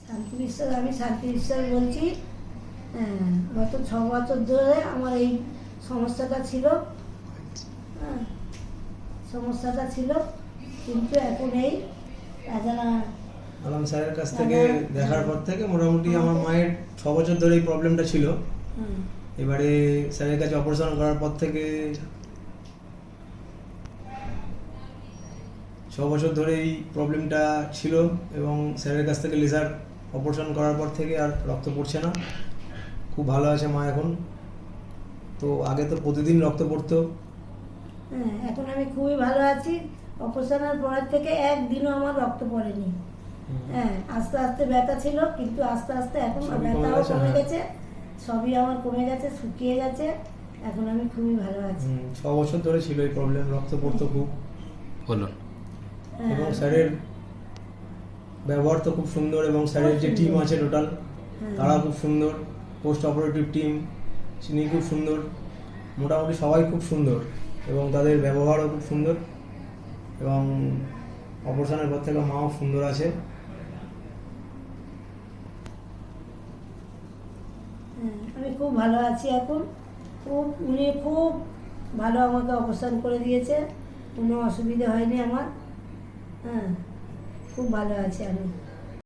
শান্তি বিশ্বাস, আমি শান্তি বিশ্বাস বলছি। গত 6 বছর ধরে আমার এই সমস্যাটা ছিল। সমস্যাটা ছিল, কিন্তু এখন এই রাজানা আলাম স্যারের কাছ থেকে দেখার পর থেকে মোটামুটি আমার মায়ের 6 বছর ধরে এই প্রবলেমটা ছিল। এবারে স্যারের কাছে অপারেশন করার পর থেকে 6 বছর ধরে এই প্রবলেমটা ছিল, এবং স্যারের কাছ থেকে লেজার অপারেশন করার পর থেকে আর রক্ত পড়ছে না। খুব ভালো আছে মা এখন। তো আগে তো প্রতিদিন রক্ত পড়তো। এখন আমি খুবই ভালো আছি। অপারেশনের পরের থেকে একদিনও আমার রক্ত পড়েনি। আস্তে আস্তে ব্যথা ছিল, কিন্তু আস্তে আস্তে এখন ব্যথাও কমে গেছে, সবই আমার কমে গেছে, শুকিয়ে গেছে। এখন আমি খুবই ভালো আছি। 6 বছর ধরে ছিল এই প্রবলেম, রক্ত পড়তো খুব। বলুন। এবং স্যারের ব্যবহার তো খুব সুন্দর, এবং স্যারের যে টিম আছে টোটাল, তারা খুব সুন্দর। পোস্ট অপারেটিভ টিম তিনি খুব সুন্দর, মোটামুটি সবাই খুব সুন্দর, এবং তাদের ব্যবহারও খুব সুন্দর। এবং অপারেশনের পর থেকে মাও সুন্দর আছে। আমি খুব ভালো আছি এখন। উনি খুব ভালো আমাকে অপারেশন করে দিয়েছে, কোনো অসুবিধা হয়নি আমার। খুব ভালো আছি আমি।